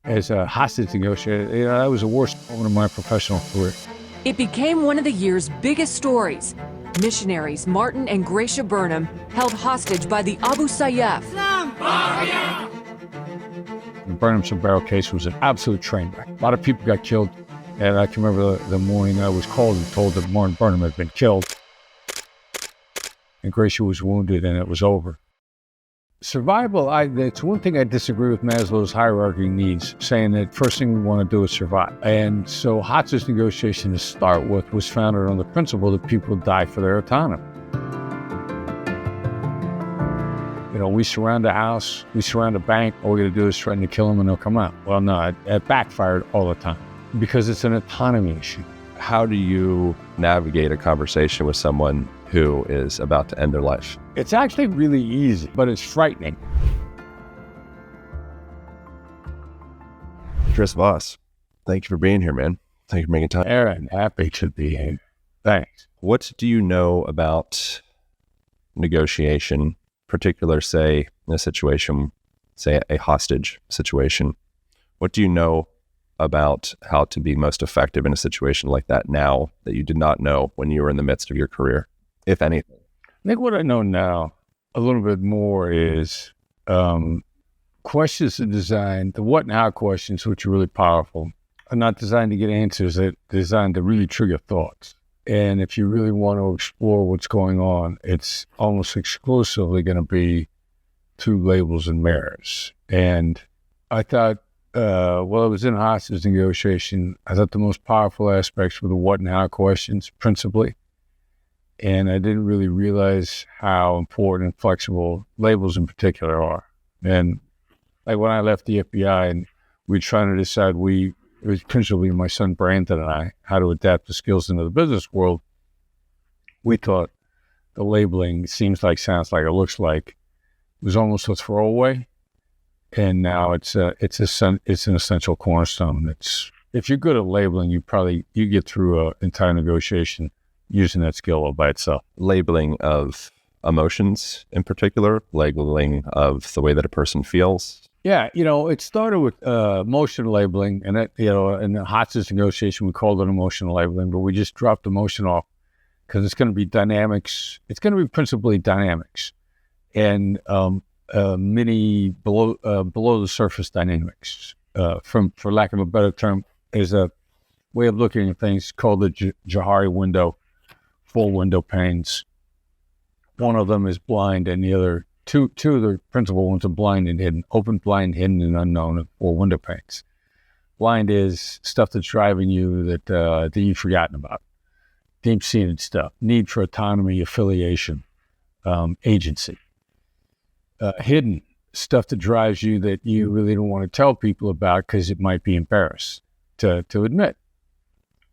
as a hostage negotiator. That was the worst moment of my professional career. It became one of the year's biggest stories. Missionaries Martin and Gracia Burnham held hostage by the Abu Sayyaf. The Burnham-Sombrero case was an absolute train wreck. A lot of people got killed, and I can remember the morning I was called and told that Martin Burnham had been killed, and Gracia was wounded, and it was over. Survival, it's one thing I disagree with Maslow's hierarchy needs, saying that first thing we want to do is survive. And so hostage negotiation to start with was founded on the principle that people die for their autonomy. We surround a house, we surround a bank, all we got to do is threaten to kill them and they'll come out. Well, no, it backfired all the time because it's an autonomy issue. How do you navigate a conversation with someone who is about to end their life? It's actually really easy, but it's frightening. Chris Voss, thank you for being here, man. Thank you for making time. Aaron, happy to be here. Thanks. What do you know about negotiation, particular, say, in a situation, say a hostage situation? What do you know about how to be most effective in a situation like that now that you did not know when you were in the midst of your career, if anything? I think what I know now a little bit more is questions are designed, the what and how questions, which are really powerful, are not designed to get answers. They're designed to really trigger thoughts. And if you really want to explore what's going on, it's almost exclusively going to be through labels and mirrors. And I thought, while I was in hostage negotiation, I thought the most powerful aspects were the what and how questions, principally. And I didn't really realize how important and flexible labels in particular are. And like when I left the FBI and we were trying to decide, it was principally my son Brandon and I, how to adapt the skills into the business world, we thought the labeling sounds like, it looks like, was almost a throwaway. And now it's an essential cornerstone. If you're good at labeling, you get through an entire negotiation using that skill all by itself. Labeling of emotions in particular, labeling of the way that a person feels. Yeah, it started with emotion labeling, and that, in the hostage negotiation, we called it emotional labeling, but we just dropped emotion off because it's going to be dynamics. It's going to be principally dynamics and many below the surface dynamics. For lack of a better term, is a way of looking at things called the Johari window, 4 window panes. One of them is blind, and the other two of the principal ones are blind and hidden. Open, blind, hidden, and unknown, 4 window panes. Blind is stuff that's driving you that you've forgotten about. Deep-seated stuff, need for autonomy, affiliation, agency. Hidden, stuff that drives you that you really don't want to tell people about because it might be embarrassed to admit.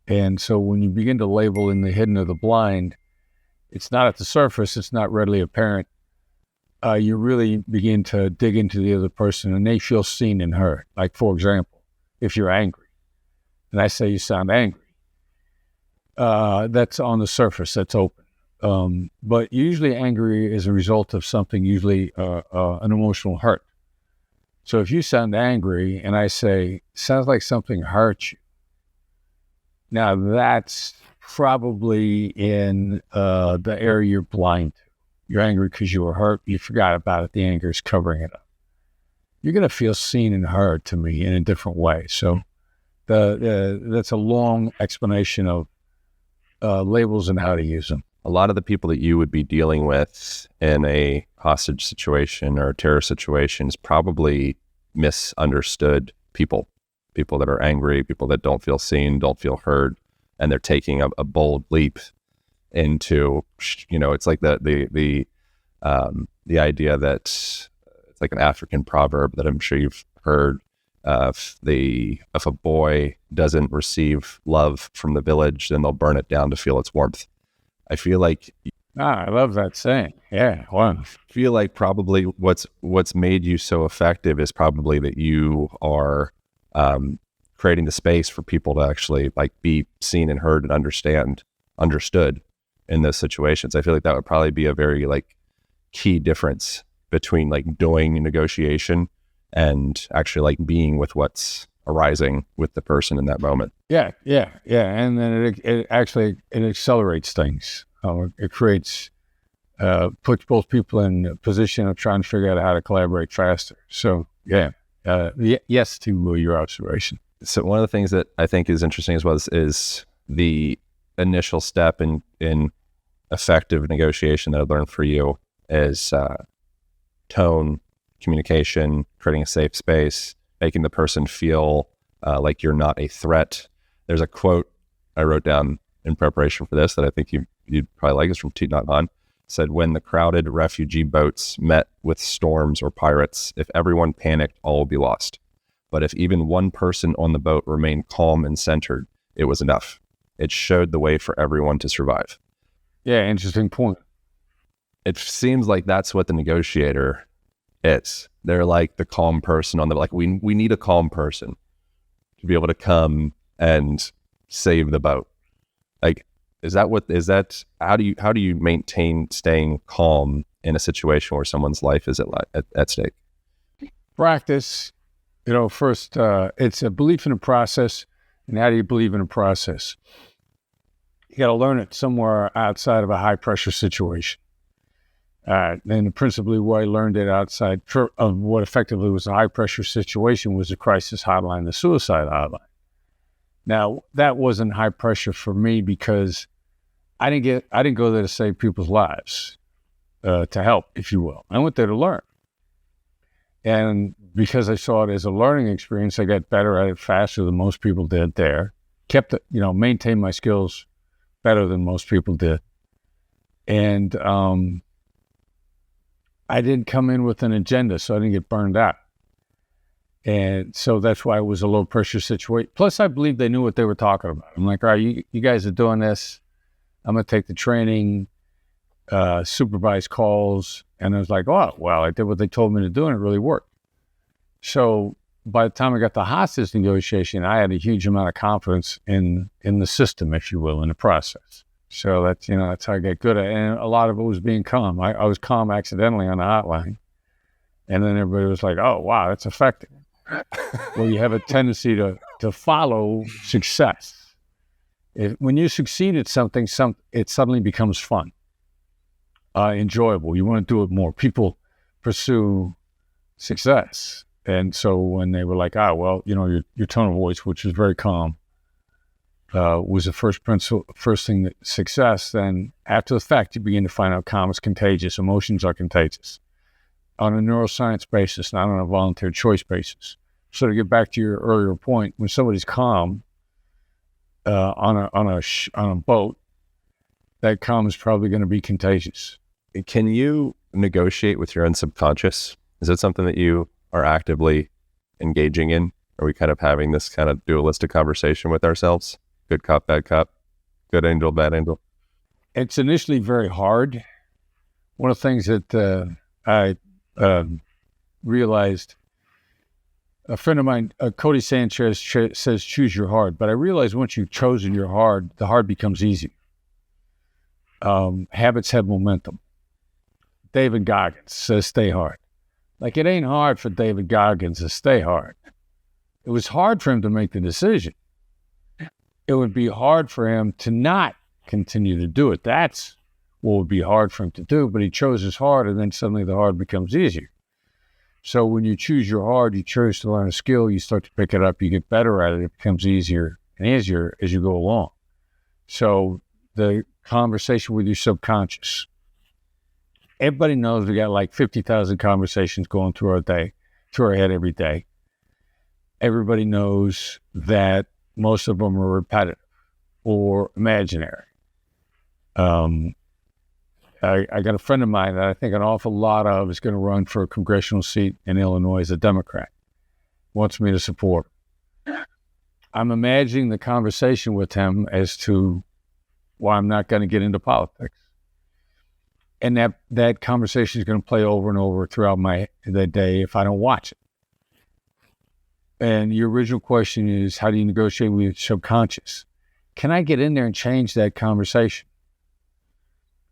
And so when you begin to label in the hidden or the blind, it's not at the surface, it's not readily apparent. You really begin to dig into the other person and they feel seen and heard. Like, for example, if you're angry and I say you sound angry, that's on the surface, that's open. But usually angry is a result of something, usually an emotional hurt. So if you sound angry and I say, sounds like something hurt you, now that's probably in the area you're blind to. You're angry because you were hurt. You forgot about it. The anger is covering it up. You're going to feel seen and heard to me in a different way. So that's a long explanation of labels and how to use them. A lot of the people that you would be dealing with in a hostage situation or a terror situation is probably misunderstood people that are angry, people that don't feel seen, don't feel heard, and they're taking a bold leap into, it's like the idea that it's like an African proverb that I'm sure you've heard. If a boy doesn't receive love from the village, then they'll burn it down to feel its warmth. I feel like I love that saying. Yeah, wow. I feel like probably what's made you so effective is probably that you are creating the space for people to actually be seen and heard and understood in those situations. I feel like that would probably be a very key difference between doing a negotiation and actually like being with what's arising with the person in that moment. Yeah. And then it actually accelerates things. It creates, puts both people in a position of trying to figure out how to collaborate faster. So yes to your observation. So one of the things that I think is interesting as well is the initial step in effective negotiation that I learned for you is tone, communication, creating a safe space, making the person feel like you're not a threat. There's a quote I wrote down in preparation for this that I think you'd probably like. It's from Thich Nhat Hanh. Said, when the crowded refugee boats met with storms or pirates, if everyone panicked, all will be lost. But if even one person on the boat remained calm and centered, it was enough. It showed the way for everyone to survive. Yeah, interesting point. It seems like that's what the negotiator is. They're like the calm person on the, like, we need a calm person to be able to come and save the boat. Like, how do you maintain staying calm in a situation where someone's life is at stake? Practice. First, it's a belief in a process. And how do you believe in a process? You got to learn it somewhere outside of a high pressure situation. And principally where I learned it outside of what effectively was a high pressure situation was the crisis hotline, the suicide hotline. Now, that wasn't high pressure for me because I didn't go there to save people's lives, to help, if you will. I went there to learn. And because I saw it as a learning experience, I got better at it faster than most people did there. Maintained my skills better than most people did. And I didn't come in with an agenda, so I didn't get burned out. And so that's why it was a low pressure situation. Plus, I believe they knew what they were talking about. I'm like, all right, you guys are doing this. I'm going to take the training, supervise calls. And I was like, oh, well, I did what they told me to do, and it really worked. So by the time I got the hostage negotiation, I had a huge amount of confidence in the system, if you will, in the process. So that's how I get good at it. And a lot of it was being calm. I was calm accidentally on the hotline. And then everybody was like, oh, wow, that's effective. Well, you have a tendency to follow success. When you succeed at something, it suddenly becomes fun, enjoyable. You want to do it more. People pursue success. And so when they were like, your tone of voice, which was very calm, was the first thing that success, then after the fact, you begin to find out calm is contagious. Emotions are contagious on a neuroscience basis, not on a volunteer choice basis. So to get back to your earlier point, when somebody's calm on a boat, that calm is probably going to be contagious. Can you negotiate with your own subconscious? Is it something that you are actively engaging in? Are we kind of having this kind of dualistic conversation with ourselves? Good cop, bad cop, good angel, bad angel. It's initially very hard. One of the things that I realized, a friend of mine, Cody Sanchez, says choose your hard. But I realized once you've chosen your hard, the hard becomes easy. Habits have momentum. David Goggins says stay hard. Like, it ain't hard for David Goggins to stay hard. It was hard for him to make the decision. It would be hard for him to not continue to do it. That's what would be hard for him to do, but he chose his hard, and then suddenly the hard becomes easier. So when you choose your hard, you choose to learn a skill, you start to pick it up, you get better at it, it becomes easier and easier as you go along. So the conversation with your subconscious. Everybody knows we got like 50,000 conversations going through our head every day. Everybody knows that most of them are repetitive or imaginary. I got a friend of mine that I think an awful lot of is going to run for a congressional seat in Illinois as a Democrat. Wants me to support him. I'm imagining the conversation with him as to why I'm not going to get into politics. And that conversation is going to play over and over throughout the day if I don't watch it. And your original question is, how do you negotiate with your subconscious? Can I get in there and change that conversation?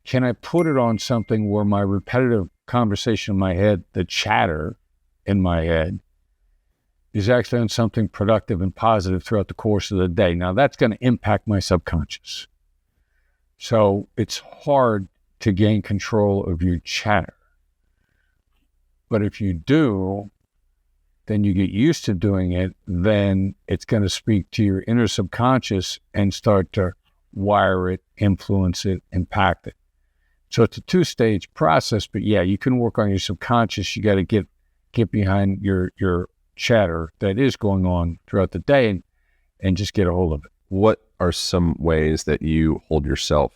Can I put it on something where my repetitive conversation in my head, the chatter in my head, is actually on something productive and positive throughout the course of the day. Now, that's going to impact my subconscious. So it's hard to gain control of your chatter. But if you do, then you get used to doing it, then it's going to speak to your inner subconscious and start to wire it, influence it, impact it. So it's a two-stage process, but yeah, you can work on your subconscious. You got to get behind your chatter that is going on throughout the day and just get a hold of it. What are some ways that you hold yourself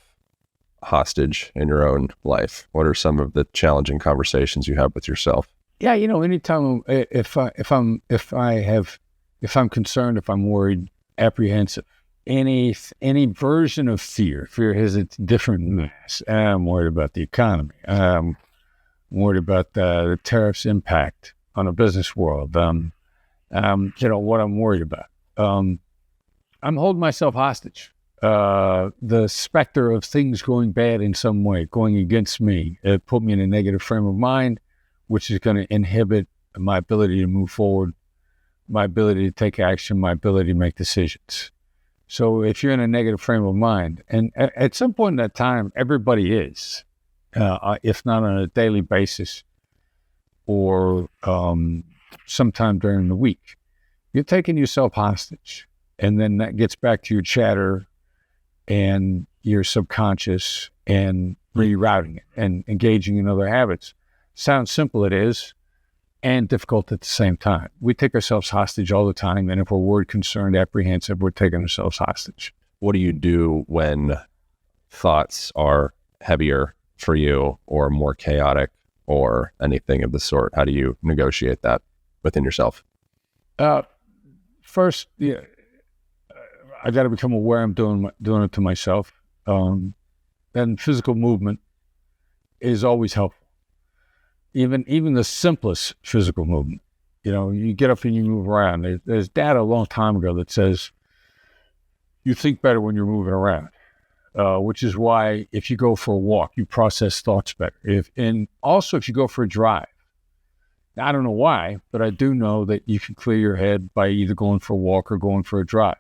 hostage in your own life? What are some of the challenging conversations you have with yourself? Yeah, anytime if I'm concerned, if I'm worried, apprehensive, any version of fear has its different mass. I'm worried about the economy. I'm worried about the tariffs' impact on the business world. What I'm worried about. I'm holding myself hostage. The specter of things going bad in some way, going against me, it put me in a negative frame of mind, which is going to inhibit my ability to move forward, my ability to take action, my ability to make decisions. So if you're in a negative frame of mind, and at some point in that time, everybody is, if not on a daily basis or sometime during the week, you're taking yourself hostage. And then that gets back to your chatter and your subconscious and rerouting it and engaging in other habits. Sounds simple, it is, and difficult at the same time. We take ourselves hostage all the time, and if we're worried, concerned, apprehensive, we're taking ourselves hostage. What do you do when thoughts are heavier for you or more chaotic or anything of the sort? How do you negotiate that within yourself? First, I got to become aware I'm doing it to myself. Then physical movement is always helpful. Even the simplest physical movement. You get up and you move around. There's data a long time ago that says you think better when you're moving around, which is why if you go for a walk, you process thoughts better. And also if you go for a drive. Now, I don't know why, but I do know that you can clear your head by either going for a walk or going for a drive.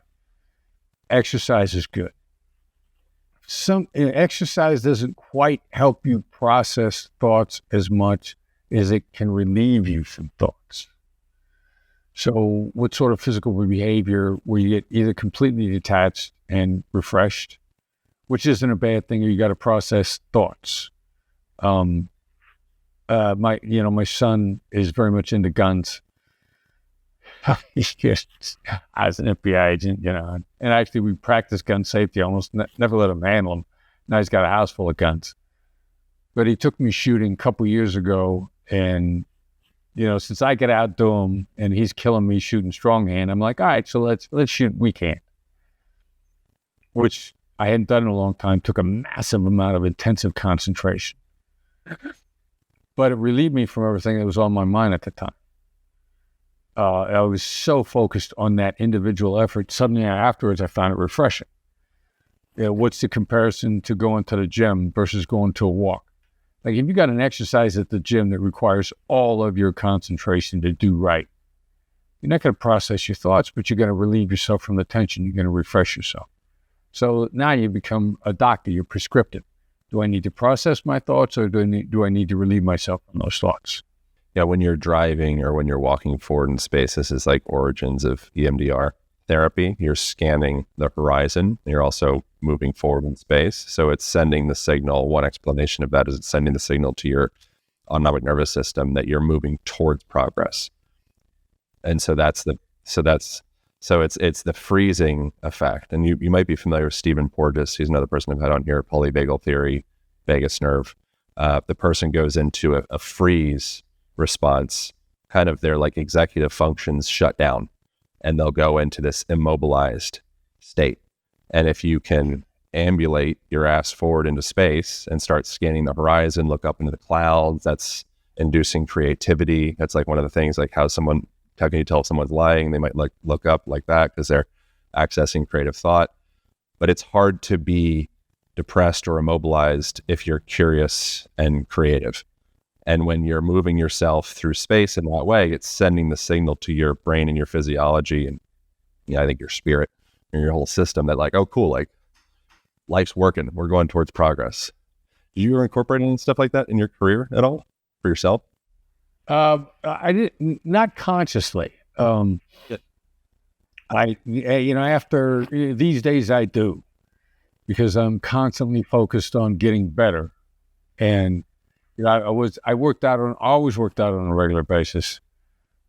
Exercise is good. Exercise doesn't quite help you process thoughts as much as it can relieve you from thoughts. So what sort of physical behavior where you get either completely detached and refreshed, which isn't a bad thing, or you got to process thoughts. My son is very much into guns. He's just, as an FBI agent, and actually we practice gun safety. I almost never let him handle them. Now he's got a house full of guns. But he took me shooting a couple years ago, and since I get out to him and he's killing me shooting strong hand, I'm like, all right, so let's shoot weak hand, which I hadn't done in a long time. Took a massive amount of intensive concentration, but it relieved me from everything that was on my mind at the time. I was so focused on that individual effort. Suddenly afterwards, I found it refreshing. What's the comparison to going to the gym versus going to a walk? Like if you got an exercise at the gym that requires all of your concentration to do right, you're not going to process your thoughts, but you're going to relieve yourself from the tension. You're going to refresh yourself. So now you become a doctor. You're prescriptive. Do I need to process my thoughts, or do I need to relieve myself from those thoughts? Yeah, when you're driving or when you're walking forward in space, this is like origins of EMDR therapy. You're scanning the horizon. You're also moving forward in space. So it's sending the signal. One explanation of that is it's sending the signal to your autonomic nervous system that you're moving towards progress. And so it's the freezing effect. And you might be familiar with Stephen Porges. He's another person I've had on here, polyvagal theory, vagus nerve. The person goes into a freeze response, kind of their like executive functions shut down, and they'll go into this immobilized state. And if you can ambulate your ass forward into space and start scanning the horizon, look up into the clouds, that's inducing creativity. That's like one of the things, like how can you tell if someone's lying? They might look up like that because they're accessing creative thought. But it's hard to be depressed or immobilized if you're curious and creative. And when you're moving yourself through space in that way, it's sending the signal to your brain and your physiology and I think your spirit and your whole system that like, oh, cool, like life's working. We're going towards progress. Do you incorporate any stuff like that in your career at all for yourself? I did not consciously. After these days I do, because I'm constantly focused on getting better. And I always worked out on a regular basis.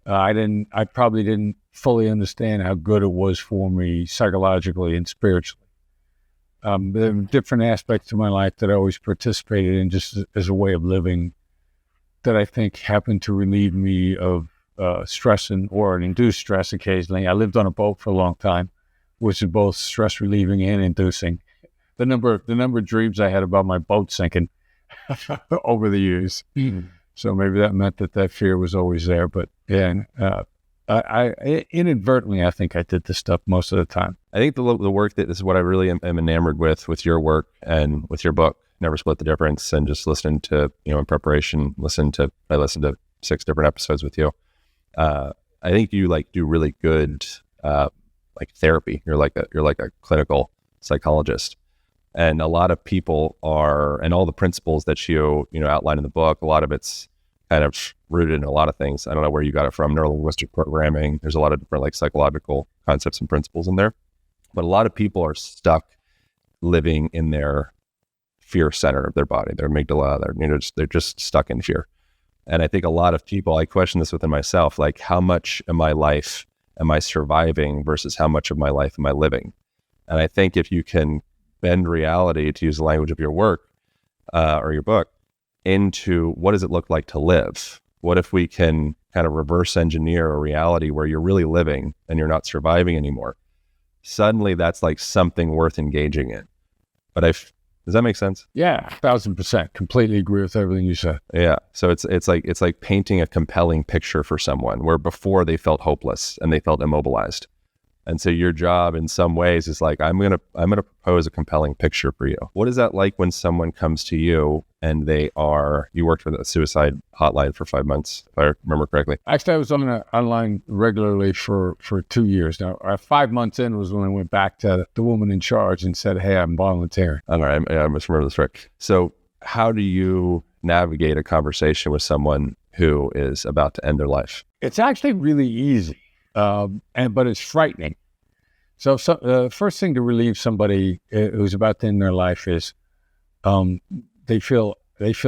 I probably didn't fully understand how good it was for me psychologically and spiritually. There are different aspects of my life that I always participated in just as a way of living that I think happened to relieve me of stress or induce stress occasionally. I lived on a boat for a long time, which is both stress relieving and inducing. The number of dreams I had about my boat sinking over the years. So maybe that meant that fear was always there. But yeah, I inadvertently, I think I did this stuff most of the time. I think the work that this is what I really am enamored with your work and with your book, Never Split the Difference, and just listening to, in preparation, I listened to 6 different episodes with you. I think you do really good, therapy. You're like a clinical psychologist. And a lot of people and all the principles that you outline in the book, a lot of it's kind of rooted in a lot of things. I don't know where you got it from, neuro-linguistic programming. There's a lot of different psychological concepts and principles in there. But a lot of people are stuck living in their fear center of their body, their amygdala. They're just stuck in fear. And I think a lot of people, I question this within myself, like how much of my life am I surviving versus how much of my life am I living? And I think if you can bend reality, to use the language of your work or your book, into what does it look like to live? What if we can kind of reverse engineer a reality where you're really living and you're not surviving anymore? Suddenly that's like something worth engaging in. But does that make sense? Yeah, 1,000%. Completely agree with everything you said. Yeah. So it's like painting a compelling picture for someone where before they felt hopeless and they felt immobilized. And so your job in some ways is like, I'm gonna propose a compelling picture for you. What is that like when someone comes to you and you worked with a suicide hotline for 5 months, if I remember correctly? Actually, I was online regularly for 2 years. Now, 5 months in was when I went back to the woman in charge and said, hey, I'm volunteering. All right, I must remember this right. So how do you navigate a conversation with someone who is about to end their life? It's actually really easy, but it's frightening. So the first thing to relieve somebody who's about to end their life is they feel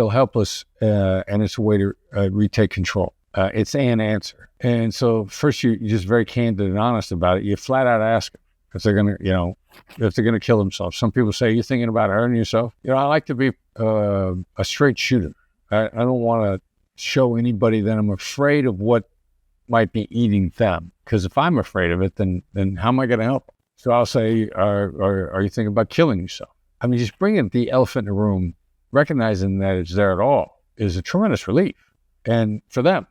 helpless, and it's a way to retake control. It's an answer. And so first you're just very candid and honest about it. You flat out ask them if they're going to, if they're going to kill themselves. Some people say, you're thinking about hurting yourself? I like to be a straight shooter. I don't want to show anybody that I'm afraid of what might be eating them. Because if I'm afraid of it, then how am I going to help them? So I'll say, are you thinking about killing yourself? I mean, just bringing the elephant in the room, recognizing that it's there at all, is a tremendous relief. And for them,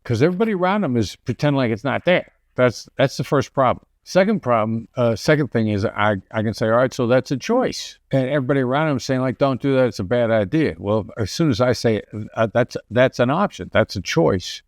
because everybody around them is pretending like it's not there. That's the first problem. Second thing is I can say, all right, so that's a choice. And everybody around them saying like, don't do that, it's a bad idea. Well, as soon as I say that's an option, that's a choice.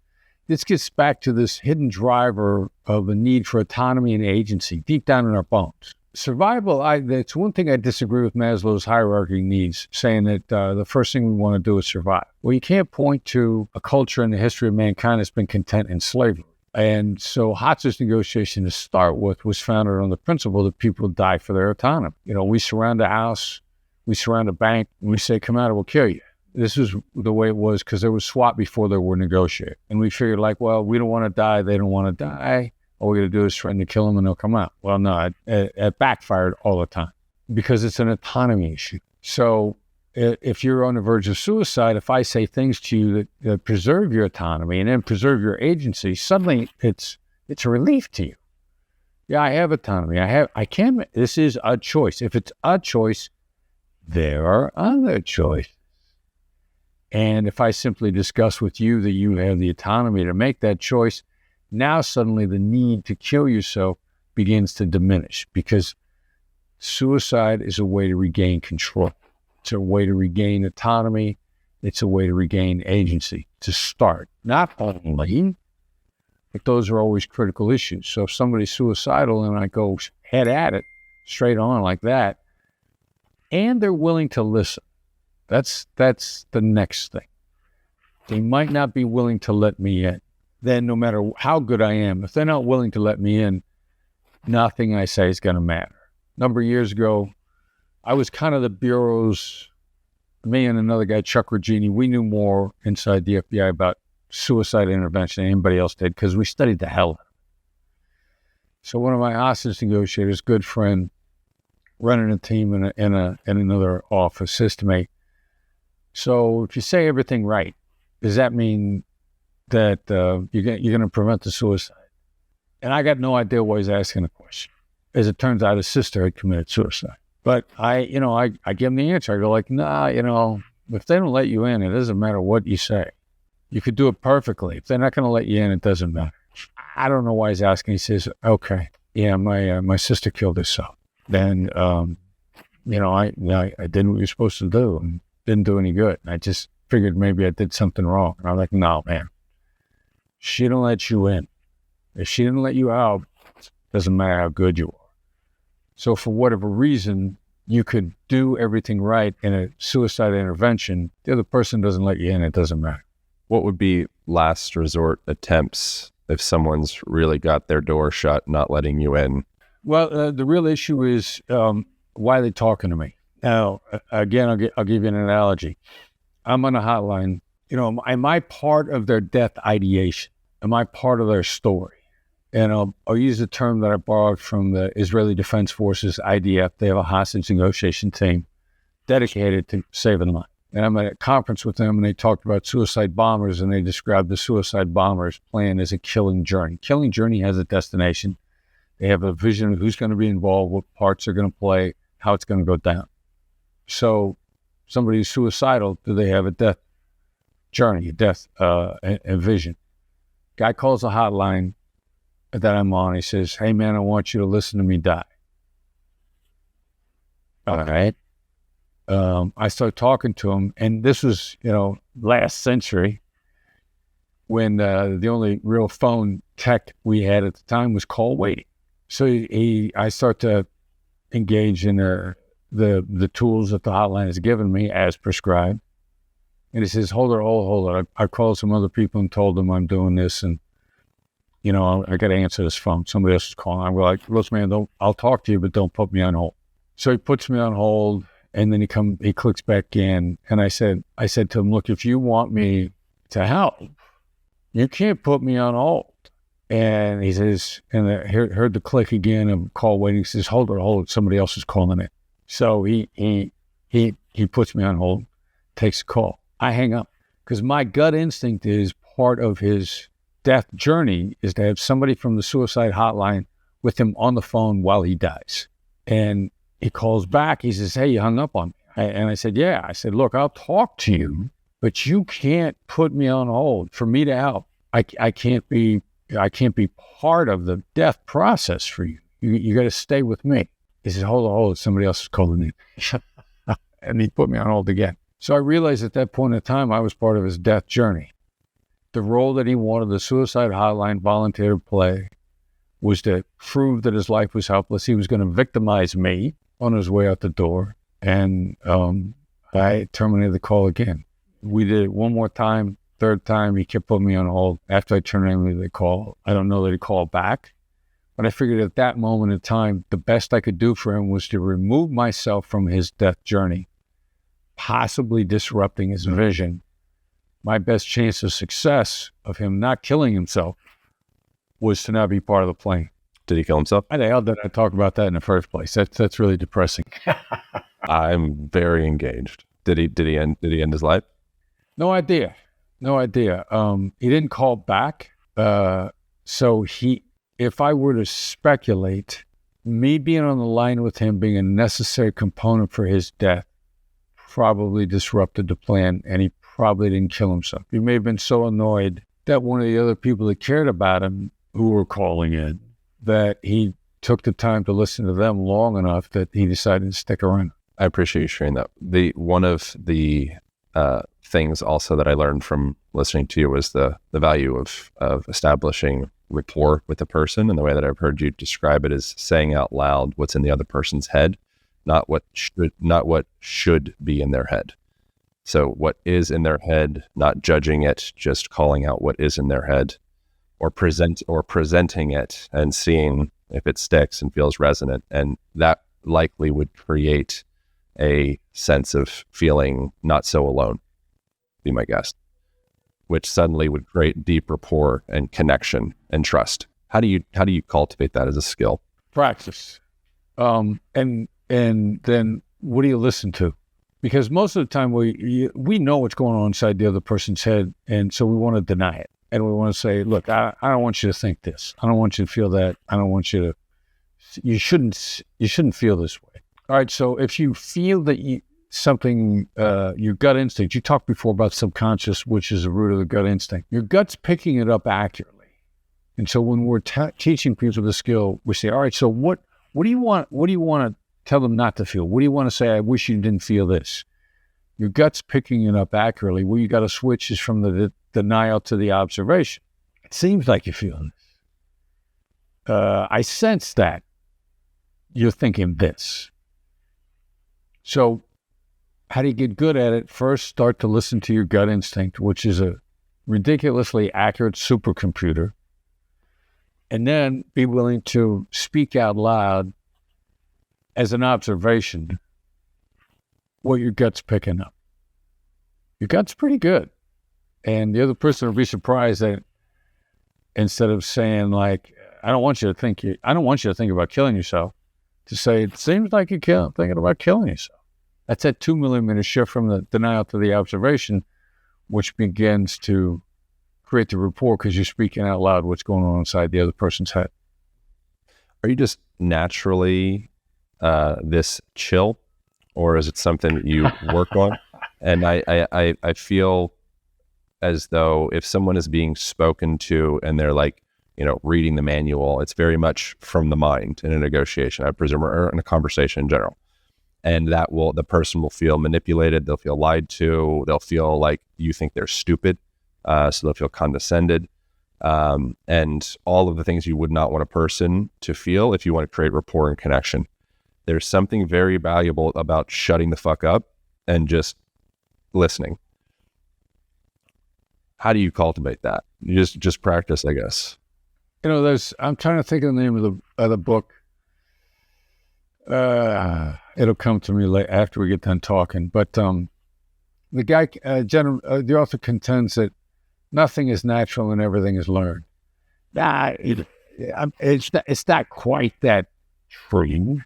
This gets back to this hidden driver of a need for autonomy and agency deep down in our bones. Survival, that's one thing I disagree with Maslow's hierarchy needs, saying that the first thing we want to do is survive. Well, you can't point to a culture in the history of mankind that's been content in slavery. And so hostage negotiation to start with was founded on the principle that people die for their autonomy. We surround a house, we surround a bank, and we say, come out or we'll kill you. This is the way it was because there was SWAT before there were negotiators. And we figured like, well, we don't want to die, they don't want to die. All we got to do is threaten to kill them and they'll come out. Well, no, it backfired all the time because it's an autonomy issue. So if you're on the verge of suicide, if I say things to you that preserve your autonomy and then preserve your agency, suddenly it's a relief to you. Yeah, I have autonomy. This is a choice. If it's a choice, there are other choices. And if I simply discuss with you that you have the autonomy to make that choice, now suddenly the need to kill yourself begins to diminish because suicide is a way to regain control. It's a way to regain autonomy It's a way to regain agency, to start. Not only, but those are always critical issues. So if somebody's suicidal and I go head at it, straight on like that, and they're willing to listen, that's the next thing. They might not be willing to let me in. Then no matter how good I am, if they're not willing to let me in, nothing I say is going to matter. A number of years ago, I was kind of the Bureau's, me and another guy, Chuck Regini, we knew more inside the FBI about suicide intervention than anybody else did because we studied the hell out of it. So one of my hostage negotiators, good friend, running a team in another office, says to me, so if you say everything right, does that mean that you're going to prevent the suicide? And I got no idea why he's asking the question. As it turns out, his sister had committed suicide. But I give him the answer. I go like, nah, if they don't let you in, it doesn't matter what you say. You could do it perfectly. If they're not going to let you in, it doesn't matter. I don't know why he's asking. He says, okay, yeah, my sister killed herself. Then, I did what you're supposed to do and didn't do any good. I just figured maybe I did something wrong. And I'm like, no, man, she didn't let you in. If she didn't let you out, it doesn't matter how good you are. So for whatever reason, you could do everything right in a suicide intervention. The other person doesn't let you in, it doesn't matter. What would be last resort attempts if someone's really got their door shut, not letting you in? Well, the real issue is why are they talking to me? Now, again, I'll give you an analogy. I'm on a hotline. Am I part of their death ideation? Am I part of their story? And I'll use a term that I borrowed from the Israeli Defense Forces, IDF. They have a hostage negotiation team dedicated to saving lives. And I'm at a conference with them, and they talked about suicide bombers, and they described the suicide bombers plan as a killing journey. Killing journey has a destination. They have a vision of who's going to be involved, what parts are going to play, how it's going to go down. So somebody who's suicidal, do they have a death journey, a death a vision? Guy calls a hotline that I'm on. He says, hey, man, I want you to listen to me die. All right. I start talking to him, and this was, last century when the only real phone tech we had at the time was call waiting. So I start to engage in the tools that the hotline has given me as prescribed. And he says, hold it. I called some other people and told them I'm doing this, and I got to answer this phone. Somebody else is calling. I'm like, look, man, I'll talk to you, but don't put me on hold. So he puts me on hold. And then he clicks back in, and I said to him, look, if you want me to help, you can't put me on hold. And he says, and I heard the click again of call waiting. He says, hold it, somebody else is calling it. So he puts me on hold, takes a call. I hang up because my gut instinct is part of his death journey is to have somebody from the suicide hotline with him on the phone while he dies. And he calls back. He says, hey, you hung up on me. And I said, yeah. I said, look, I'll talk to you, but you can't put me on hold. For me to help, I can't be part of the death process for you. You got to stay with me. He says, hold. Somebody else is calling in. And he put me on hold again. So I realized at that point in time, I was part of his death journey. The role that he wanted the suicide hotline volunteer to play was to prove that his life was helpless. He was going to victimize me on his way out the door, and I terminated the call again. We did it one more time. Third time, he kept putting me on hold. After I terminated the call, I don't know that he called back, but I figured at that moment in time, the best I could do for him was to remove myself from his death journey, possibly disrupting his vision. My best chance of success of him not killing himself was to not be part of the plan. Did he kill himself? Why the hell did I talk about that in the first place? That's really depressing. I'm very engaged. Did he end his life? No idea. He didn't call back. So if I were to speculate, me being on the line with him being a necessary component for his death probably disrupted the plan, and he probably didn't kill himself. He may have been so annoyed that one of the other people that cared about him who were calling in, that he took the time to listen to them long enough that he decided to stick around. I appreciate you sharing that. One of the things also that I learned from listening to you was the value of establishing rapport with the person. And the way that I've heard you describe it is saying out loud what's in the other person's head, not what should be in their head. So what is in their head, not judging it, just calling out what is in their head, or presenting it and seeing if it sticks and feels resonant. And that likely would create a sense of feeling not so alone, be my guess, which suddenly would create deep rapport and connection and trust. How do you cultivate that as a skill? Practice. And then what do you listen to? Because most of the time we know what's going on inside the other person's head, and so we want to deny it. And we want to say, look, I don't want you to think this. I don't want you to feel that. I don't want you to, you shouldn't feel this way. All right, so if you feel that your gut instinct, you talked before about subconscious, which is the root of the gut instinct. Your gut's picking it up accurately. And so when we're teaching people the skill, we say, all right, so what do you want to tell them not to feel? What do you want to say? I wish you didn't feel this. Your gut's picking it up accurately. Where you got to switch is from the denial to the observation. It seems like you're feeling this. I sense that you're thinking this. So how do you get good at it? First, start to listen to your gut instinct, which is a ridiculously accurate supercomputer. And then be willing to speak out loud as an observation what your gut's picking up. Your gut's pretty good. And the other person will be surprised that instead of saying like, I don't want you to think about killing yourself, to say, it seems like you're thinking about killing yourself. That's that 2 millimeter shift from the denial to the observation, which begins to create the rapport because you're speaking out loud what's going on inside the other person's head. Are you just naturally this chill, or is it something that you work on? And I feel as though if someone is being spoken to and they're like, reading the manual, it's very much from the mind in a negotiation, I presume, or in a conversation in general. And the person will feel manipulated. They'll feel lied to. They'll feel like you think they're stupid. So they'll feel condescended. And all of the things you would not want a person to feel if you want to create rapport and connection. There's something very valuable about shutting the fuck up and just listening. How do you cultivate that? You just practice, I guess. I'm trying to think of the name of the book. It'll come to me after we get done talking. But the the author contends that nothing is natural and everything is learned. It's not quite that true.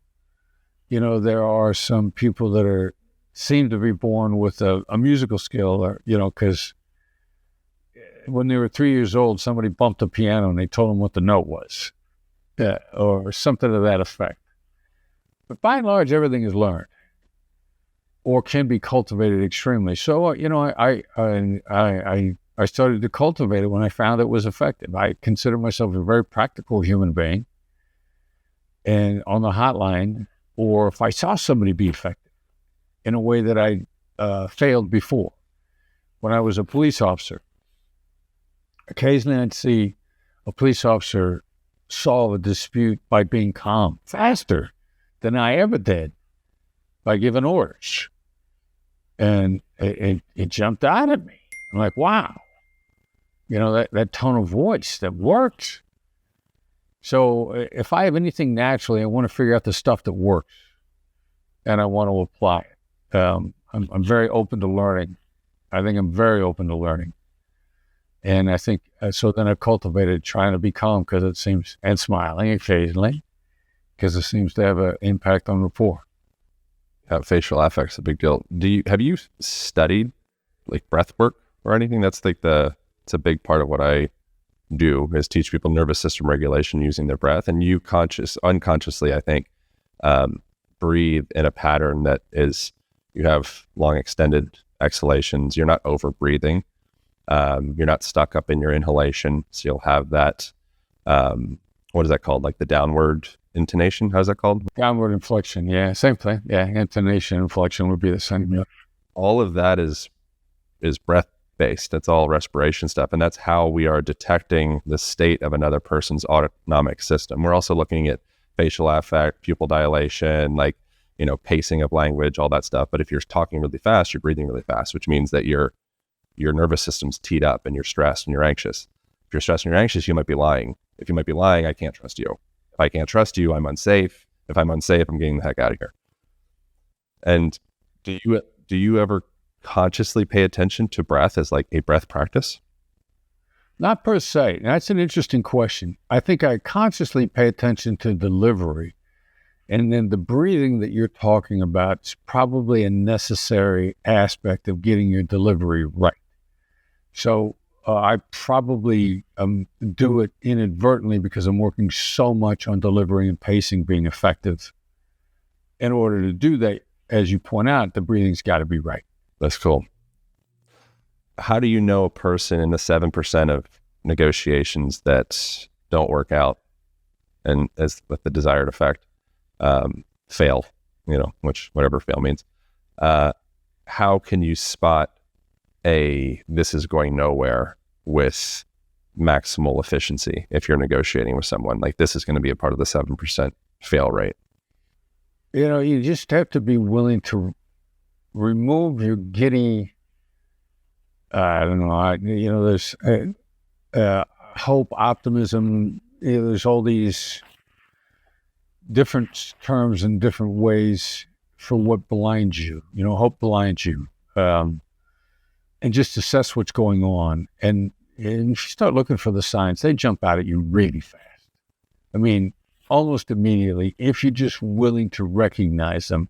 There are some people that seem to be born with a musical skill, because when they were 3 years old, somebody bumped the piano and they told them what the note was, or something to that effect. But by and large, everything is learned or can be cultivated extremely. So, I started to cultivate it when I found it was effective. I consider myself a very practical human being. And on the hotline, or if I saw somebody be effective in a way that I failed before, when I was a police officer, occasionally I'd see a police officer solve a dispute by being calm, faster than I ever did by giving orders. And it jumped out at me. I'm like, wow, that tone of voice, that works. So if I have anything naturally, I want to figure out the stuff that works and I want to apply it. I'm very open to learning. I think I'm very open to learning. And I think, so then I cultivated trying to be calm and smiling occasionally, because it seems to have an impact on rapport. Facial affect's a big deal. Have you studied like breath work or anything? That's it's a big part of what I do, is teach people nervous system regulation using their breath. And you unconsciously, I think, breathe in a pattern that is, you have long extended exhalations. You're not over breathing. You're not stuck up in your inhalation. So you'll have that, what is that called? Like the downward intonation? How's that called? Downward inflection. Yeah. Same thing. Yeah. Intonation, inflection would be the same. Yeah. All of that is is breath based. That's all respiration stuff. And that's how we are detecting the state of another person's autonomic system. We're also looking at facial affect, pupil dilation, like, pacing of language, all that stuff. But if you're talking really fast, you're breathing really fast, which means that your nervous system's teed up and you're stressed and you're anxious. If you're stressed and you're anxious, you might be lying. If you might be lying, I can't trust you. If I can't trust you, I'm unsafe. If I'm unsafe, I'm getting the heck out of here. And do you ever consciously pay attention to breath as like a breath practice? Not per se. That's an interesting question. I think I consciously pay attention to delivery. And then the breathing that you're talking about is probably a necessary aspect of getting your delivery right. So I probably do it inadvertently because I'm working so much on delivery and pacing being effective. In order to do that, as you point out, the breathing's got to be right. That's cool. How do you know a person in the 7% of negotiations that don't work out and as with the desired effect fail, which whatever fail means? How can you spot this is going nowhere with maximal efficiency if you're negotiating with someone? Like, this is going to be a part of the 7% fail rate. You just have to be willing to remove your giddy, I don't know, there's hope, optimism, there's all these different terms and different ways for what blinds you. Hope blinds you. And just assess what's going on. And if you start looking for the signs, they jump out at you really fast. I mean, almost immediately, if you're just willing to recognize them,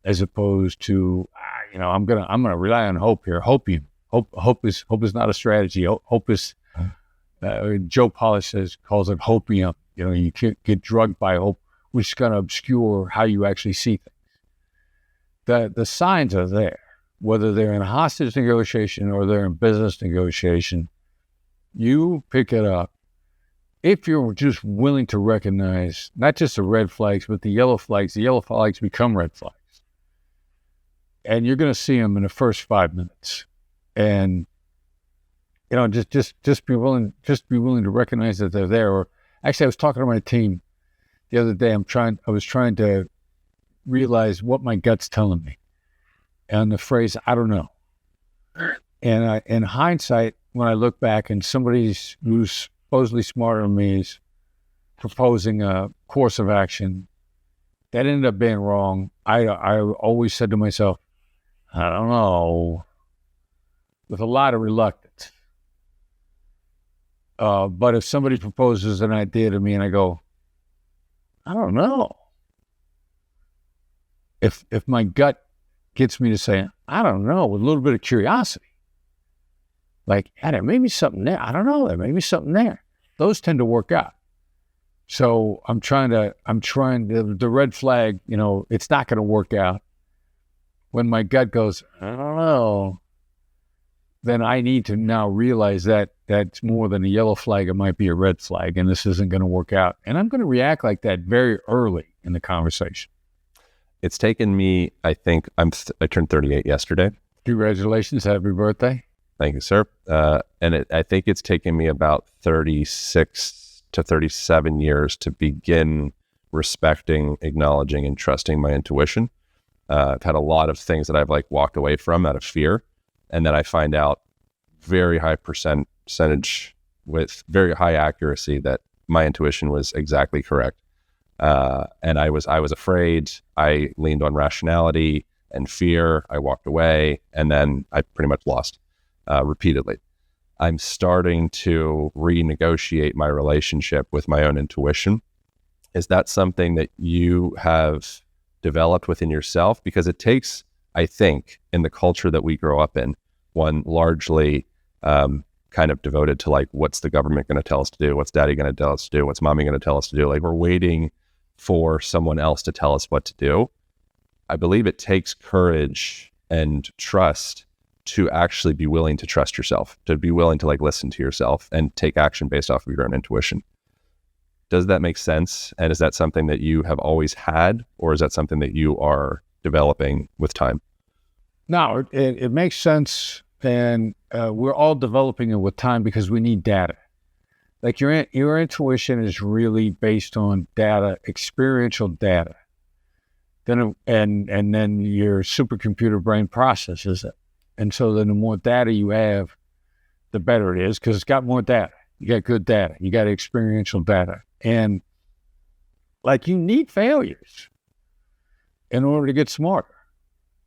as opposed to, I'm gonna rely on hope here. Hope is not a strategy. Hope is, Joe Polish calls it hopium. You can't get drugged by hope, which is going to obscure how you actually see things. The signs are there, whether they're in hostage negotiation or they're in business negotiation. You pick it up. If you're just willing to recognize not just the red flags, but the yellow flags become red flags. And you're going to see them in the first 5 minutes. And, just be willing to recognize that they're there. Or actually, I was talking to my team the other day. I was trying to realize what my gut's telling me. And the phrase, I don't know. And in hindsight, when I look back and somebody who's supposedly smarter than me is proposing a course of action that ended up being wrong, I always said to myself, I don't know, with a lot of reluctance. But if somebody proposes an idea to me and I go, I don't know, if my gut gets me to say, I don't know, with a little bit of curiosity, like, there may be something there. I don't know, there may be something there. Those tend to work out. So I'm trying the red flag, it's not going to work out. When my gut goes, I don't know, then I need to now realize that that's more than a yellow flag. It might be a red flag, and this isn't going to work out. And I'm going to react like that very early in the conversation. It's taken me, I think, I turned 38 yesterday. Congratulations. Happy birthday. Thank you, sir. And I think it's taken me about 36 to 37 years to begin respecting, acknowledging, and trusting my intuition. I've had a lot of things that I've walked away from out of fear. And then I find out very high percentage with very high accuracy that my intuition was exactly correct. And I was afraid. I leaned on rationality and fear. I walked away, and then I pretty much lost repeatedly. I'm starting to renegotiate my relationship with my own intuition. Is that something that you have developed within yourself? Because it takes, I think, in the culture that we grow up in, one largely kind of devoted to what's the government going to tell us to do? What's daddy going to tell us to do? What's mommy going to tell us to do? We're waiting for someone else to tell us what to do. I believe it takes courage and trust to actually be willing to trust yourself, to be willing to listen to yourself and take action based off of your own intuition. Does that make sense? And is that something that you have always had, or is that something that you are developing with time? No, it makes sense and we're all developing it with time because we need data. Like your intuition is really based on data, experiential data. Then and then your supercomputer brain processes it, and so then the more data you have, the better it is because it's got more data. You got good data. You got experiential data, and like you need failures in order to get smarter.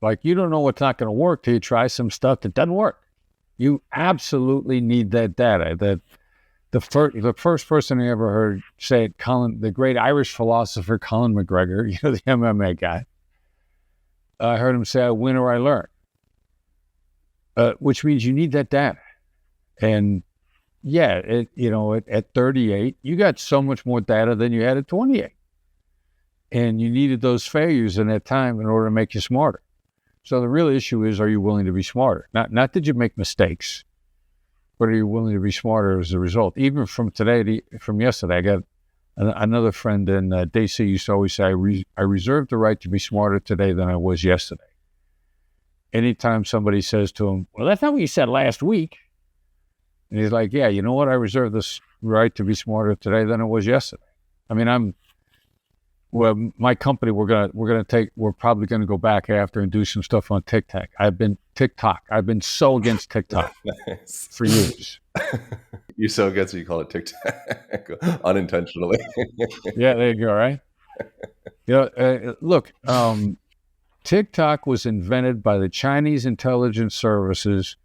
Like you don't know what's not going to work till you try some stuff that doesn't work. You absolutely need that data. That the first person I ever heard say it, the great Irish philosopher Colin McGregor, the MMA guy. I heard him say, "I win or I learn," which means you need that data. And yeah, at 38, you got so much more data than you had at 28, and you needed those failures in that time in order to make you smarter. So the real issue is, are you willing to be smarter? Not did you make mistakes, but are you willing to be smarter as a result? Even from yesterday, I got another friend in DC used to always say, I reserve the right to be smarter today than I was yesterday. Anytime somebody says to him, well, that's not what you said last week. And he's like, yeah, you know what? I reserve this right to be smarter today than I was yesterday. I mean, my company, we're probably going to go back after and do some stuff on TikTok. I've been so against TikTok Nice. for years. You're so good, so you call it TikTok unintentionally. Yeah, there you go, right? Look, TikTok was invented by the Chinese intelligence services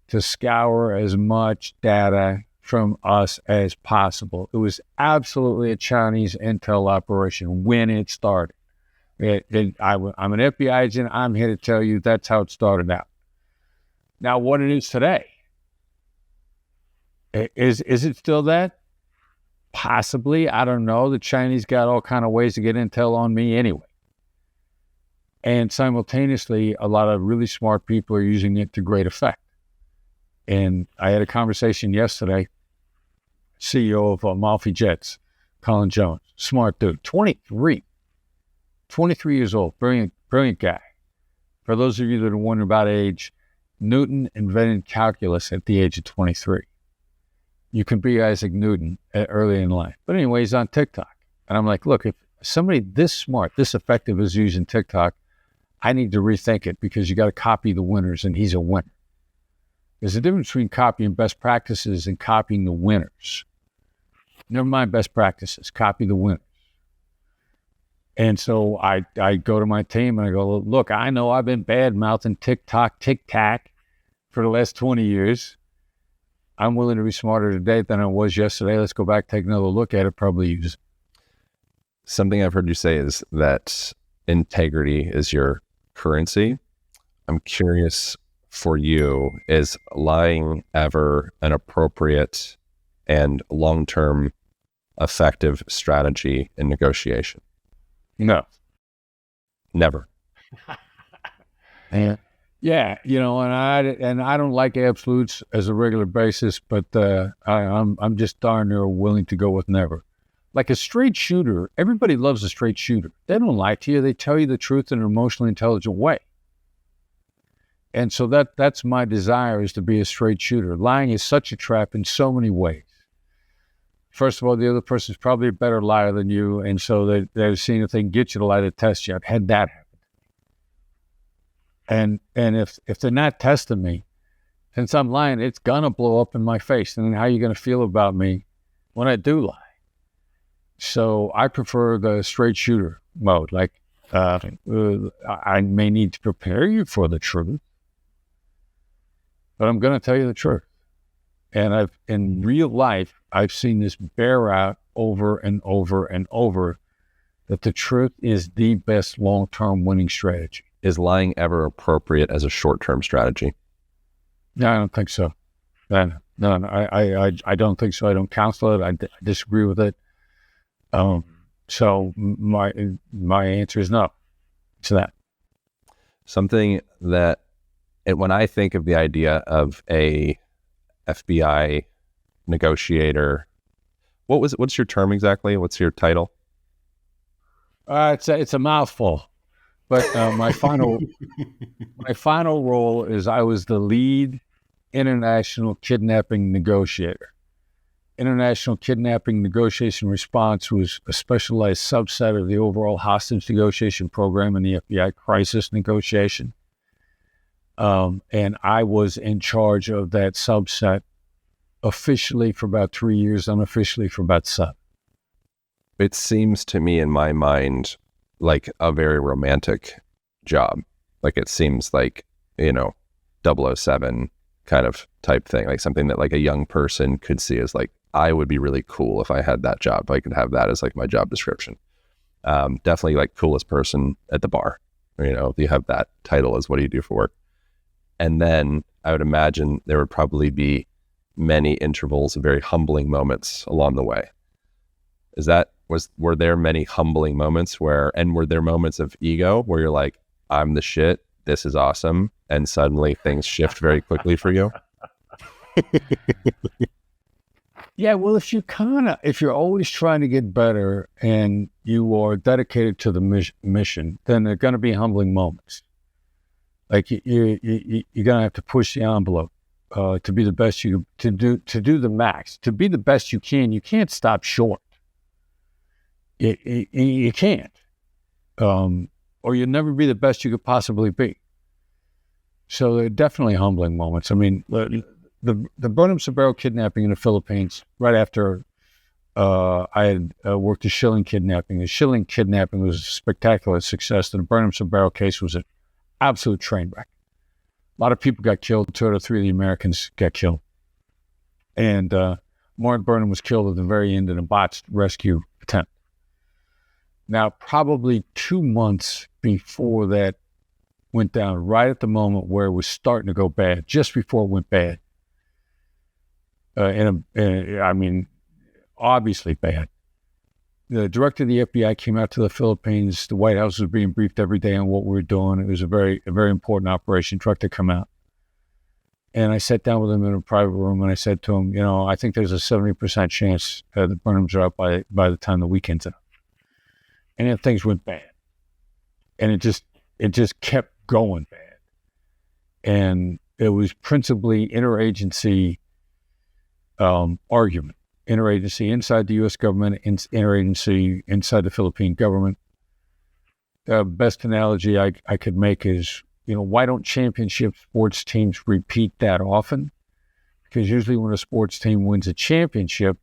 to scour as much data from us as possible. It was absolutely a Chinese intel operation when it started. I'm an FBI agent. I'm here to tell you that's how it started out. Now, what it is today, is it still that? Possibly. I don't know. The Chinese got all kind of ways to get intel on me anyway. And simultaneously, a lot of really smart people are using it to great effect. And I had a conversation yesterday, CEO of Malfi Jets, Colin Jones, smart dude, 23 years old, brilliant guy. For those of you that are wondering about age, Newton invented calculus at the age of 23. You can be Isaac Newton early in life. But anyway, he's on TikTok. And I'm like, look, if somebody this smart, this effective is using TikTok, I need to rethink it because you got to copy the winners, and he's a winner. There's a difference between copying best practices and copying the winners. Never mind best practices, copy the winners. And so I go to my team and I go, look, I know I've been bad-mouthing TikTok, tic-tac for the last 20 years. I'm willing to be smarter today than I was yesterday. Let's go back, take another look at it, probably use it. Something I've heard you say is that integrity is your currency. I'm curious for you, is lying ever an appropriate and long-term effective strategy in negotiation? No. Never. Yeah, and I don't like absolutes as a regular basis, but I'm just darn near willing to go with never. Like a straight shooter, everybody loves a straight shooter. They don't lie to you. They tell you the truth in an emotionally intelligent way. And so that's my desire, is to be a straight shooter. Lying is such a trap in so many ways. First of all, the other person's probably a better liar than you, and so they're seeing if they can get you to lie to test you. I've had that happen. And if they're not testing me, since I'm lying, it's gonna blow up in my face. And then how are you gonna feel about me when I do lie? So I prefer the straight shooter mode. Like I may need to prepare you for the truth, but I'm going to tell you the truth. And in real life, I've seen this bear out over and over and over, that the truth is the best long-term winning strategy. Is lying ever appropriate as a short-term strategy? No, I don't think so. No, I don't think so. I don't counsel it. I disagree with it. So my answer is no to that. Something that, when I think of the idea of a FBI negotiator, what's your term exactly? What's your title? It's a mouthful, but my final role is I was the lead International Kidnapping Negotiator. International Kidnapping Negotiation Response was a specialized subset of the overall hostage negotiation program in the FBI crisis negotiation. And I was in charge of that subset officially for about 3 years, unofficially for about 7. It seems to me in my mind like a very romantic job. Like it seems like, 007 kind of type thing, like something that like a young person could see as like, I would be really cool if I had that job. I could have that as like my job description. Definitely like coolest person at the bar. You have that title as what do you do for work? And then I would imagine there would probably be many intervals of very humbling moments along the way. Were there many humbling moments were there moments of ego where you're like, I'm the shit, this is awesome, and suddenly things shift very quickly for you? Yeah, well, if you're always trying to get better and you are dedicated to the mission, then there are going to be humbling moments. Like you're going to have to push the envelope to be the best you to do the max, to be the best you can. You can't stop short. You can't, or you'll never be the best you could possibly be. So there are definitely humbling moments. I mean, the Burnham Sabero kidnapping in the Philippines, right after I had worked the Schilling kidnapping. The Schilling kidnapping was a spectacular success. The Burnham Sabero case was an absolute train wreck. A lot of people got killed. 2 out of 3 of the Americans got killed. And Martin Burnham was killed at the very end in a botched rescue attempt. Now, probably 2 months before that went down, right at the moment where it was starting to go bad, just before it went bad, I mean, obviously bad. The director of the FBI came out to the Philippines. The White House was being briefed every day on what we were doing. It was a very important operation. Director come out. And I sat down with him in a private room and I said to him, I think there's a 70% chance that the Burnhams are out by the time the weekend's up. And then things went bad. And it just kept going bad. And it was principally interagency argument. Interagency inside the U.S. government, interagency inside the Philippine government. The best analogy I could make is, why don't championship sports teams repeat that often? Because usually when a sports team wins a championship,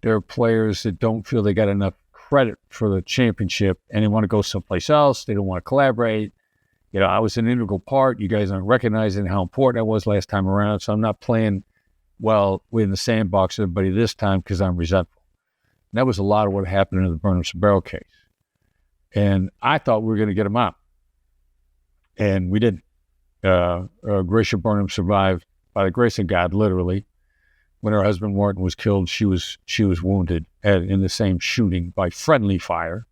there are players that don't feel they got enough credit for the championship and they want to go someplace else. They don't want to collaborate. I was an integral part. You guys aren't recognizing how important I was last time around, so I'm not playing well in the sandbox with everybody this time because I'm resentful. And that was a lot of what happened in the Burnham Sabero case. And I thought we were going to get him out. And we didn't. Gracia Burnham survived by the grace of God, literally. When her husband Martin was killed, she was wounded in the same shooting by friendly fire.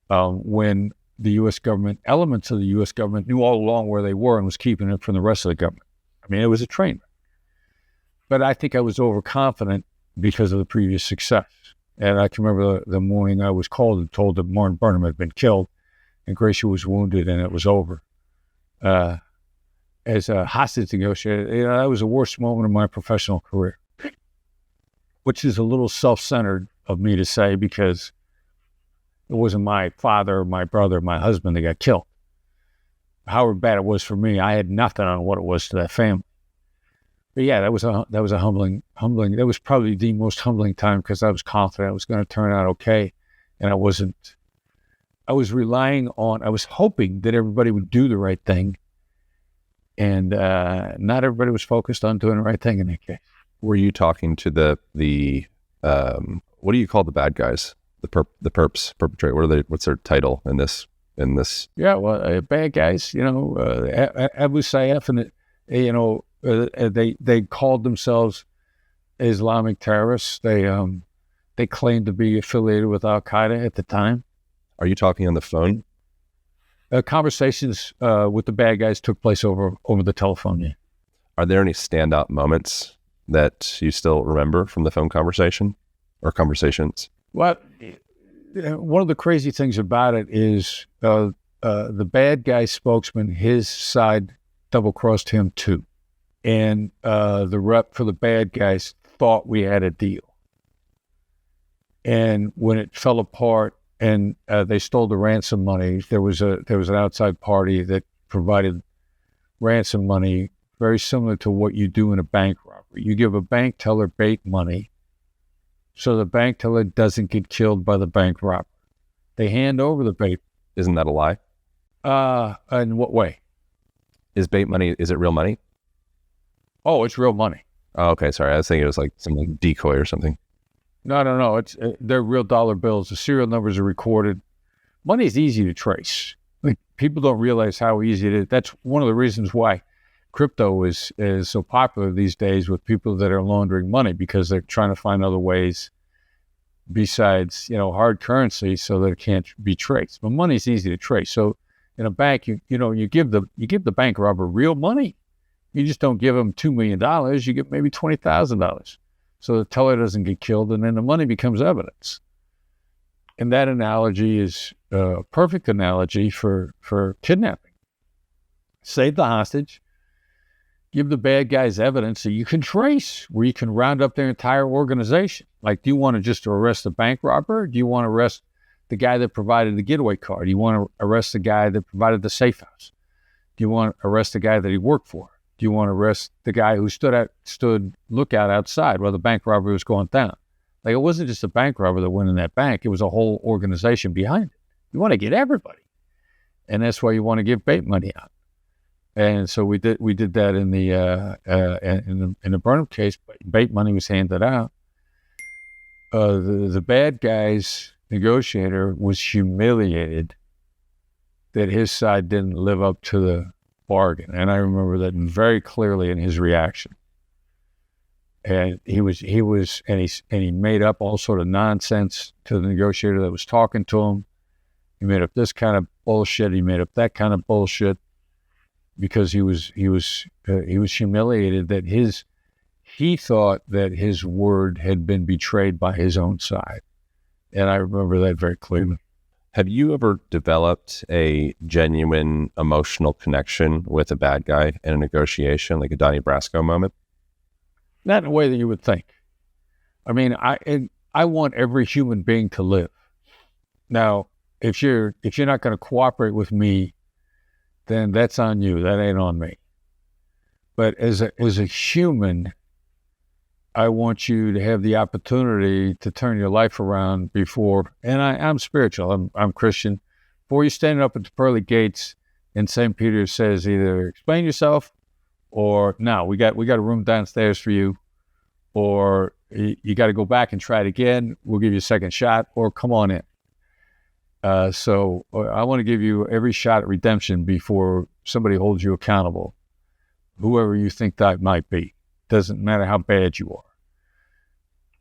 When the U.S. government, elements of the U.S. government knew all along where they were and was keeping it from the rest of the government. I mean, it was a train wreck. But I think I was overconfident because of the previous success. And I can remember the morning I was called and told that Martin Burnham had been killed and Gracia was wounded and it was over. As a hostage negotiator, that was the worst moment of my professional career, which is a little self-centered of me to say because it wasn't my father, my brother, my husband that got killed. However bad it was for me, I had nothing on what it was to that family. But yeah, that was a humbling. That was probably the most humbling time because I was confident it was going to turn out okay, and I wasn't. I was hoping that everybody would do the right thing, and not everybody was focused on doing the right thing in that case. Were you talking to the what do you call the bad guys? The perpetrator. What's their title in this? Yeah, well, bad guys. Abu Sayyaf and they called themselves Islamic terrorists. They claimed to be affiliated with Al Qaeda at the time. Are you talking on the phone? Conversations with the bad guys took place over the telephone. Yeah. Are there any standout moments that you still remember from the phone conversation or conversations? Well, one of the crazy things about it is the bad guy spokesman, his side double-crossed him too. and the rep for the bad guys thought we had a deal. And when it fell apart and they stole the ransom money, there was an outside party that provided ransom money, very similar to what you do in a bank robbery. You give a bank teller bait money so the bank teller doesn't get killed by the bank robber. They hand over the bait. Isn't that a lie? In what way? Is bait money, is it real money? Oh, it's real money. Oh, okay. Sorry. I was thinking it was like some like decoy or something. No. They're real dollar bills. The serial numbers are recorded. Money is easy to trace. Like, people don't realize how easy it is. That's one of the reasons why crypto is so popular these days with people that are laundering money, because they're trying to find other ways besides, hard currency, so that it can't be traced. But money is easy to trace. So in a bank, you give the bank robber real money. You just don't give them $2 million. You give maybe $20,000. So the teller doesn't get killed, and then the money becomes evidence. And that analogy is a perfect analogy for kidnapping. Save the hostage, give the bad guys evidence that you can trace, where you can round up their entire organization. Like, do you want to just arrest the bank robber? Do you want to arrest the guy that provided the getaway car? Do you want to arrest the guy that provided the safe house? Do you want to arrest the guy that he worked for? Do you want to arrest the guy who stood lookout outside while the bank robbery was going down? Like, it wasn't just a bank robber that went in that bank. It was a whole organization behind it. You want to get everybody. And that's why you want to give bait money out. And so we did that in the Burnham case. Bait money was handed out. The bad guy's negotiator was humiliated that his side didn't live up to the bargain, and I remember that very clearly in his reaction. And he made up all sort of nonsense to the negotiator that was talking to him. He made up this kind of bullshit. He made up that kind of bullshit, because he was humiliated that he thought that his word had been betrayed by his own side. And I remember that very clearly. Have you ever developed a genuine emotional connection with a bad guy in a negotiation, like a Donnie Brasco moment? Not in a way that you would think. I mean, I want every human being to live. Now, if you're not going to cooperate with me, then that's on you. That ain't on me. But as a human, I want you to have the opportunity to turn your life around before, and I'm spiritual, I'm Christian. Before you stand up at the pearly gates and St. Peter says, either explain yourself, or no, we got a room downstairs for you, or you got to go back and try it again. We'll give you a second shot, or come on in. So I want to give you every shot at redemption before somebody holds you accountable, whoever you think that might be. Doesn't matter how bad you are.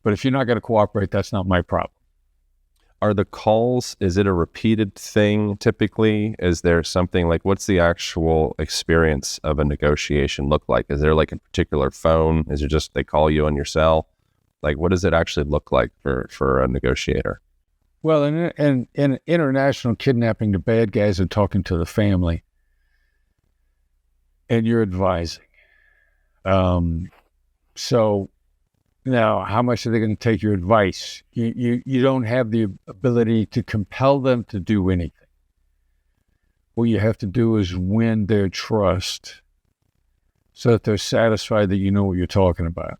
But if you're not going to cooperate, that's not my problem. Are the calls, is it a repeated thing typically? Is there something like, what's the actual experience of a negotiation look like? Is there like a particular phone? Is it just they call you on your cell? Like, what does it actually look like for a negotiator? Well, in international kidnapping, the bad guys are talking to the family, and you're advising. So now, how much are they going to take your advice? You don't have the ability to compel them to do anything. What you have to do is win their trust so that they're satisfied that you know what you're talking about.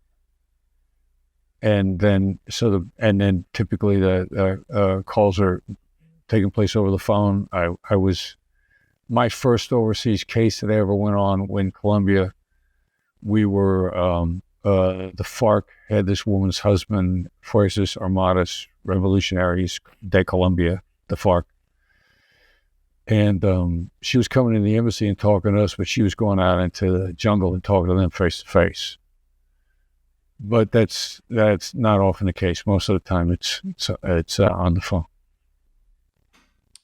And then typically the calls are taking place over the phone. My first overseas case that I ever went on in Colombia, we were, the FARC had this woman's husband, Fuerzas Armadas Revolutionaries de Colombia, the FARC. And she was coming in the embassy and talking to us, but she was going out into the jungle and talking to them face to face. But that's not often the case. Most of the time it's on the phone.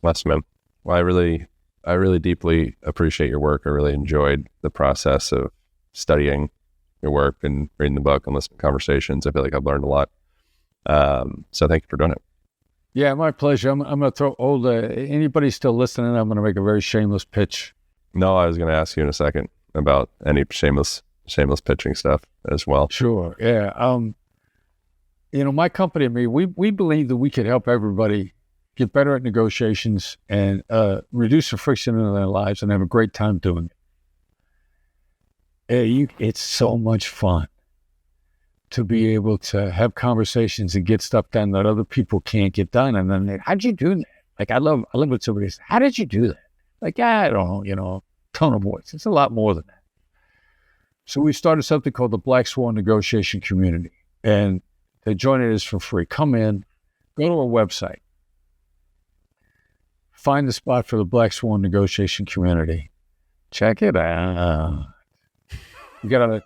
Awesome, man. Well, I really deeply appreciate your work. I really enjoyed the process of studying your work and reading the book and listening to conversations. I feel like I've learned a lot. So thank you for doing it. Yeah, my pleasure. I'm going to throw anybody still listening, I'm going to make a very shameless pitch. No, I was going to ask you in a second about any shameless shameless pitching stuff as well. Sure. Yeah. My company and me, we believe that we could help everybody get better at negotiations and reduce the friction in their lives and have a great time doing it. It's so much fun to be able to have conversations and get stuff done that other people can't get done. And then how'd you do that? Like, I love when somebody says, how did you do that? Like, I don't know, tone of voice. It's a lot more than that. So we started something called the Black Swan Negotiation Community. And they join it is for free. Come in, go to our website, find the spot for the Black Swan Negotiation Community. Check it out. You got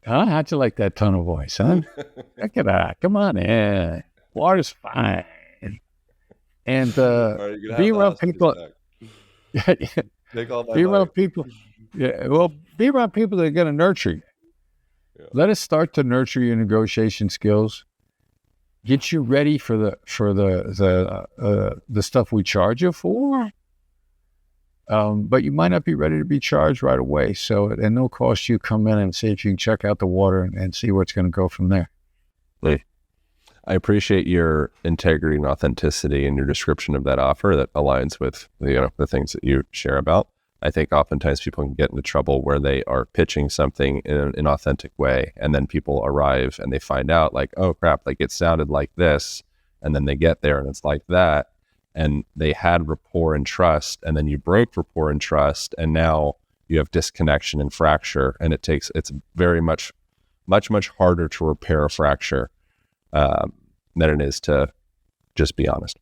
how'd you like that tone of voice, huh? Check it out. Come on in. Water's fine. And be around people. Be around people. Yeah, well, be around people that are going to nurture you. Yeah. Let us start to nurture your negotiation skills. Get you ready for the stuff we charge you for. But you might not be ready to be charged right away. So, at no cost, you come in and see if you can check out the water and see what's going to go from there. Lee, I appreciate your integrity and authenticity in your description of that offer that aligns with the things that you share about. I think oftentimes people can get into trouble where they are pitching something in an authentic way, and then people arrive and they find out like, oh crap, like it sounded like this, and then they get there and it's like that, and they had rapport and trust, and then you break rapport and trust, and now you have disconnection and fracture, and it's very much harder to repair a fracture than it is to just be honest.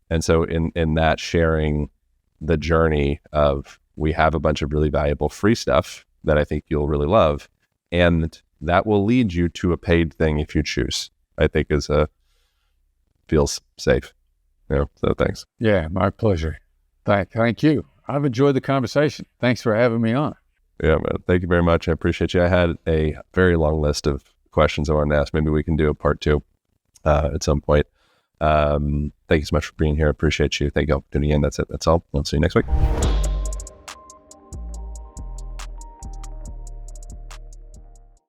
And so in that, sharing the journey of, we have a bunch of really valuable free stuff that I think you'll really love, and that will lead you to a paid thing if you choose, I think feels safe. So thanks. Yeah, my pleasure. Thank you. I've enjoyed the conversation. Thanks for having me on. Yeah, man. Thank you very much. I appreciate you. I had a very long list of questions I wanted to ask. Maybe we can do a part 2 at some point. Thank you so much for being here. I appreciate you. Thank you all for tuning in. That's it. That's all. I'll see you next week.